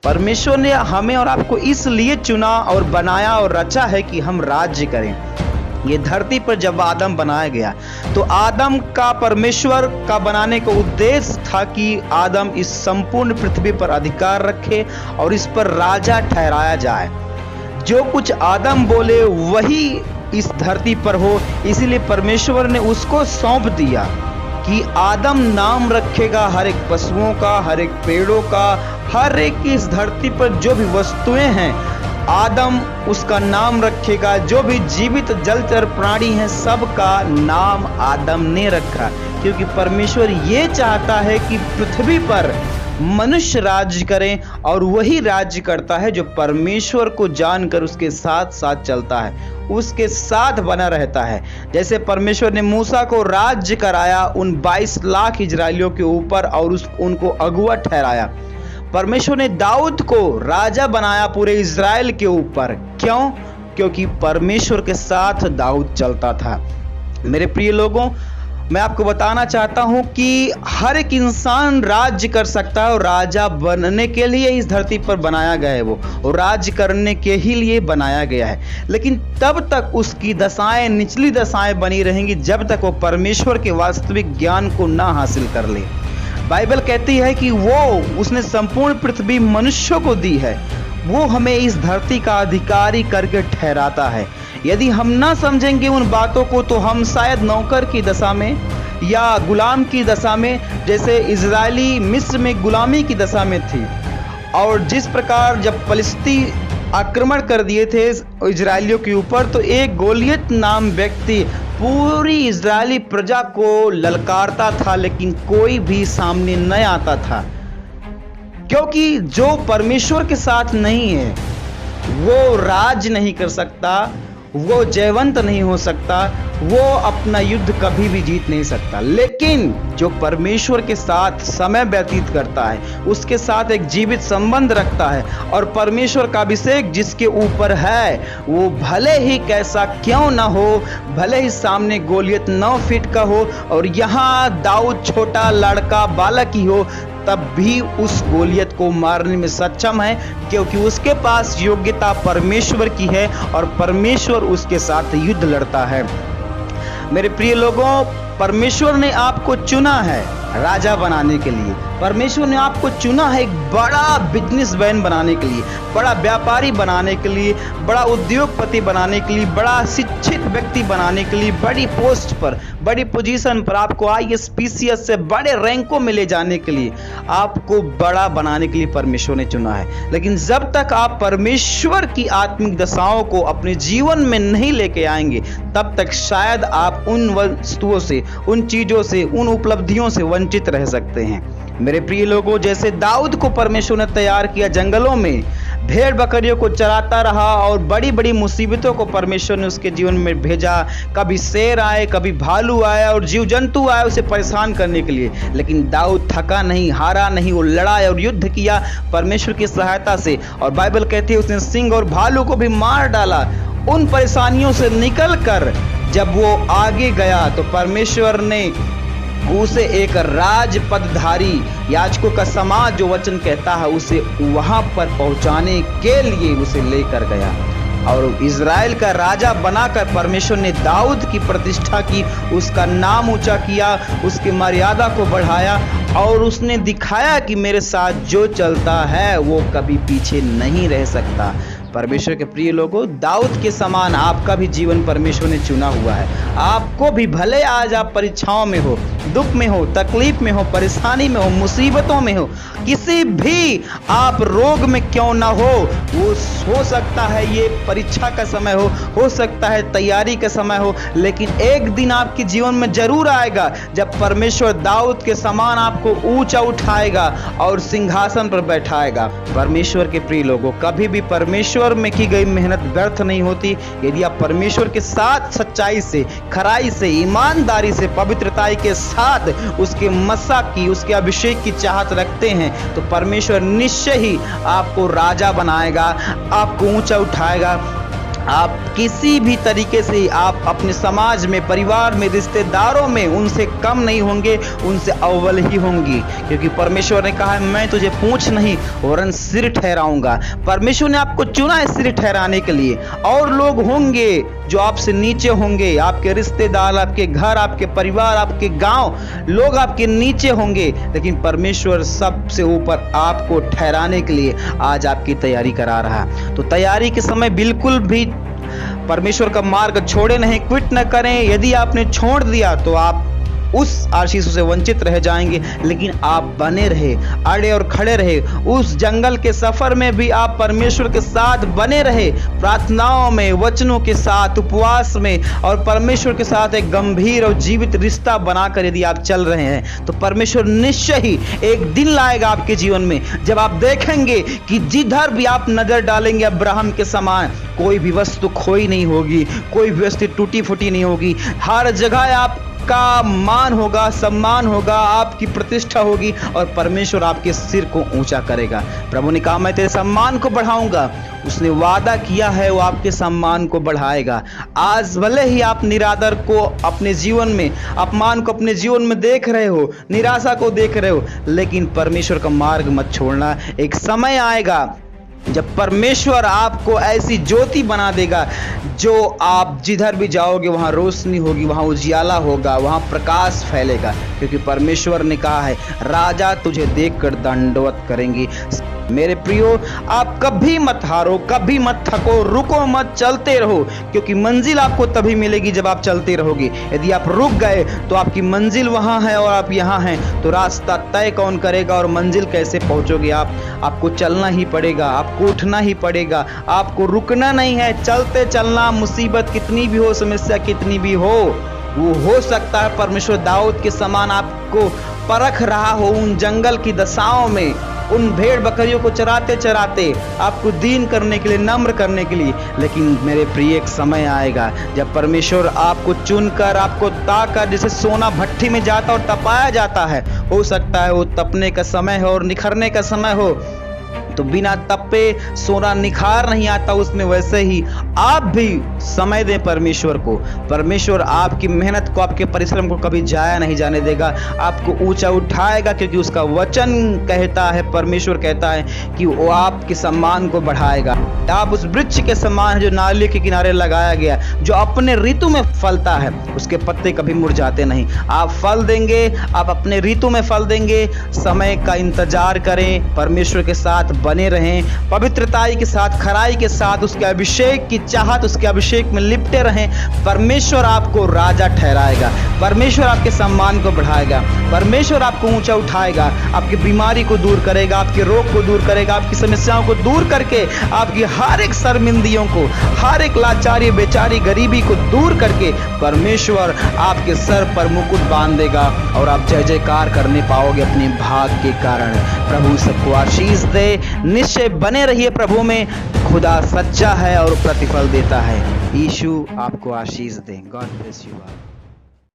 परमेश्वर ने हमें और आपको इसलिए चुना और बनाया और रचा है कि हम राज्य करें। ये धरती पर जब आदम बनाया गया तो आदम का परमेश्वर का बनाने का उद्देश्य था कि आदम इस संपूर्ण पृथ्वी पर अधिकार रखे और इस पर राजा ठहराया जाए। जो कुछ आदम बोले वही इस धरती पर हो, इसीलिए परमेश्वर ने उसको सौंप दिया कि आदम नाम रखेगा हर एक पशुओं का, हर एक पेड़ों का, हर एक इस धरती पर जो भी वस्तुएं हैं आदम उसका नाम रखेगा। जो भी जीवित जलचर प्राणी हैं सबका नाम आदम ने रखा, क्योंकि परमेश्वर ये चाहता है कि पृथ्वी पर मनुष्य राज्य करें और वही राज्य करता है जो परमेश्वर को जानकर उसके साथ साथ चलता है, उसके साथ बना रहता है। जैसे परमेश्वर ने मूसा को राज्य कराया उन 22 लाख इजरायलियों के ऊपर और उनको अगुआ ठहराया। परमेश्वर ने दाऊद को राजा बनाया पूरे इजराइल के ऊपर। क्यों? क्योंकि परमेश्वर के साथ दाऊद चलता था। मेरे प्रिय लोगों, मैं आपको बताना चाहता हूं कि हर एक इंसान राज्य कर सकता है और राजा बनने के लिए इस धरती पर बनाया गया है। वो और राज्य करने के ही लिए बनाया गया है, लेकिन तब तक उसकी दशाएं निचली दशाएं बनी रहेंगी जब तक वो परमेश्वर के वास्तविक ज्ञान को ना हासिल कर ले। बाइबल कहती है कि उसने संपूर्ण पृथ्वी मनुष्यों को दी है, वो हमें इस धरती का अधिकारी करके ठहराता है। यदि हम ना समझेंगे उन बातों को तो हम शायद नौकर की दशा में या गुलाम की दशा में, जैसे इजरायली मिस्र में गुलामी की दशा में थी। और जिस प्रकार जब फलिस्ती आक्रमण कर दिए थे इजरायलियों के ऊपर, तो एक गोलियत नाम व्यक्ति पूरी इजरायली प्रजा को ललकारता था, लेकिन कोई भी सामने न आता था, क्योंकि जो परमेश्वर के साथ नहीं है वो राज नहीं कर सकता, वो जयवंत नहीं हो सकता, वो अपना युद्ध कभी भी जीत नहीं सकता। लेकिन जो परमेश्वर के साथ समय व्यतीत करता है, उसके साथ एक जीवित संबंध रखता है और परमेश्वर का अभिषेक जिसके ऊपर है, वो भले ही कैसा क्यों ना हो, भले ही सामने गोलियत 9 फीट का हो और यहाँ दाऊद छोटा लड़का बालक ही हो, तब भी उस गोलियत को मारने में सक्षम है, क्योंकि उसके पास योग्यता परमेश्वर की है और परमेश्वर उसके साथ युद्ध लड़ता है। मेरे प्रिय लोगों, परमेश्वर ने आपको चुना है राजा बनाने के लिए। परमेश्वर ने आपको चुना है एक बड़ा बिजनेसमैन बनाने के लिए, बड़ा व्यापारी बनाने के लिए, बड़ा उद्योगपति बनाने के लिए, बड़ा शिक्षित व्यक्ति बनाने के लिए, बड़ी पोस्ट पर, बड़ी पोजीशन पर, आपको IAS PCS से बड़े रैंकों में ले जाने के लिए, आपको बड़ा बनाने के लिए परमेश्वर ने चुना है। लेकिन जब तक आप परमेश्वर की आत्मिक दशाओं को अपने जीवन में नहीं लेके आएंगे, तब तक शायद आप उन वस्तुओं से, उन चीजों से, उन उपलब्धियों से वंचित रह सकते हैं। मेरे प्रिय लोगों, जैसे दाऊद को परमेश्वर ने तैयार किया, जंगलों में भेड़ बकरियों को चराता रहा और बड़ी बड़ी मुसीबतों को परमेश्वर ने उसके जीवन में भेजा। कभी शेर आए, कभी भालू आया और जीव जंतु आए उसे परेशान करने के लिए, लेकिन दाऊद थका नहीं, हारा नहीं, वो लड़ा और युद्ध किया परमेश्वर की सहायता से। और बाइबल कहती है उसने सिंह और भालू को भी मार डाला। उन परेशानियों से निकल कर जब वो आगे गया तो परमेश्वर ने उसे एक राज पदधारी याजकों का समाज जो वचन कहता है उसे वहां पर पहुंचाने के लिए उसे लेकर गया और इजराइल का राजा बनाकर परमेश्वर ने दाऊद की प्रतिष्ठा की, उसका नाम ऊंचा किया, उसकी मर्यादा को बढ़ाया और उसने दिखाया कि मेरे साथ जो चलता है वो कभी पीछे नहीं रह सकता। परमेश्वर के प्रिय लोगों, दाऊद के समान आपका भी जीवन परमेश्वर ने चुना हुआ है। आपको भी भले आज आप परीक्षाओं में हो, दुख में हो, तकलीफ में हो, परेशानी में हो, मुसीबतों में हो, किसी भी आप रोग में क्यों ना हो सकता है ये परीक्षा का समय हो सकता है तैयारी का समय हो, लेकिन एक दिन आपके जीवन में जरूर आएगा जब परमेश्वर दाऊद के समान आपको ऊंचा उठाएगा और सिंहासन पर बैठाएगा। परमेश्वर के प्रिय लोगों, कभी भी परमेश्वर में की गई मेहनत व्यर्थ नहीं होती। यदि आप परमेश्वर के साथ सच्चाई से, खराई से, ईमानदारी से, पवित्रता के साथ उसके मसा की, उसके अभिषेक की चाहत रखते हैं तो परमेश्वर निश्चय ही आपको राजा बनाएगा, आपको ऊंचा उठाएगा आप किसी भी तरीके से आप अपने समाज में, परिवार में, रिश्तेदारों में उनसे कम नहीं होंगे, उनसे अव्वल ही होंगी, क्योंकि परमेश्वर ने कहा है मैं तुझे पूंछ नहीं वरन सिर ठहराऊंगा। परमेश्वर ने आपको चुना है सिर ठहराने के लिए। और लोग होंगे जो आपसे नीचे होंगे, आपके रिश्तेदार, आपके घर, आपके परिवार, आपके गांव, लोग आपके नीचे होंगे, लेकिन परमेश्वर सबसे ऊपर आपको ठहराने के लिए आज आपकी तैयारी करा रहा है। तो तैयारी के समय बिल्कुल भी परमेश्वर का मार्ग छोड़े नहीं, क्विट न करें। यदि आपने छोड़ दिया तो आप उस आशीषों से वंचित रह जाएंगे, लेकिन आप बने रहे, अड़े और खड़े रहे। उस जंगल के सफर में भी आप परमेश्वर के साथ बने रहे, प्रार्थनाओं में, वचनों के साथ, उपवास में, और परमेश्वर के साथ एक गंभीर और जीवित रिश्ता बनाकर यदि आप चल रहे हैं तो परमेश्वर निश्चय ही एक दिन लाएगा आपके जीवन में जब आप देखेंगे कि जिधर भी आप नजर डालेंगे अब्राहम के समान कोई भी वस्तु खोई नहीं होगी, कोई भी वस्तु टूटी फूटी नहीं होगी। हर जगह आपका मान होगा, सम्मान होगा, आपकी प्रतिष्ठा होगी और परमेश्वर आपके सिर को ऊंचा करेगा। प्रभु ने कहा मैं तेरे सम्मान को बढ़ाऊंगा। उसने वादा किया है वो आपके सम्मान को बढ़ाएगा। आज भले ही आप निरादर को अपने जीवन में, अपमान को अपने जीवन में देख रहे हो, निराशा को देख रहे हो, लेकिन परमेश्वर का मार्ग मत छोड़ना। एक समय आएगा जब परमेश्वर आपको ऐसी ज्योति बना देगा जो आप जिधर भी जाओगे वहाँ रोशनी होगी, वहाँ उजियाला होगा, वहाँ प्रकाश फैलेगा, क्योंकि परमेश्वर ने कहा है राजा तुझे देखकर दंडवत करेंगे। मेरे प्रियो, आप कभी मत हारो, कभी मत थको, रुको मत, चलते रहो, क्योंकि मंजिल आपको तभी मिलेगी जब आप चलते रहोगे। यदि आप रुक गए तो आपकी मंजिल वहाँ है और आप यहाँ हैं, तो रास्ता तय कौन करेगा और मंजिल कैसे पहुँचोगे आप? आपको चलना ही पड़ेगा, आपको उठना ही पड़ेगा, आपको रुकना नहीं है, चलते चलना। मुसीबत कितनी भी हो, समस्या कितनी भी हो सकता है परमेश्वर दाऊद के समान आपको परख रहा हो उन जंगल की दशाओं में, उन भेड़ बकरियों को चराते चराते आपको दीन करने के लिए, नम्र करने के लिए। लेकिन मेरे प्रिय, एक समय आएगा जब परमेश्वर आपको चुनकर, आपको ताकर, जैसे सोना भट्ठी में जाता और तपाया जाता है, हो सकता है वो तपने का समय हो और निखरने का समय हो, तो बिना तपे सोना निखार नहीं आता उसमें। वैसे ही आप भी समय दें परमेश्वर को। परमेश्वर आपकी मेहनत को, आपके परिश्रम को कभी जाया नहीं जाने देगा, आपको ऊंचा उठाएगा, क्योंकि उसका वचन कहता है, परमेश्वर कहता है कि वो आपके सम्मान को बढ़ाएगा। आप उस वृक्ष के समान है जो नाले के किनारे लगाया गया, जो अपने ऋतु में फलता है, उसके पत्ते कभी मुरझाते नहीं। आप फल देंगे, आप अपने ऋतु में फल देंगे। समय का इंतजार करें, परमेश्वर के साथ बने रहें, पवित्रताई के साथ, खराई के साथ, उसके अभिषेक की चाहत, उसके अभिषेक में लिपटे रहें। परमेश्वर आपको राजा ठहराएगा, परमेश्वर आपके सम्मान को बढ़ाएगा, परमेश्वर आपको ऊंचा उठाएगा, आपकी बीमारी को दूर करेगा, आपके रोग को दूर करेगा, आपकी समस्याओं को दूर करके, आपकी हर एक शर्मिंदियों को, हर एक लाचारी, बेचारी, गरीबी को दूर करके परमेश्वर आपके सर पर मुकुट बांध देगा और आप जय जयकार करने पाओगे अपने भाग के कारण। प्रभु सबको आशीष दे। निश्चय बने रहिए प्रभु में। खुदा सच्चा है और प्रतिफल देता है। यीशु आपको आशीष दे। God bless you all.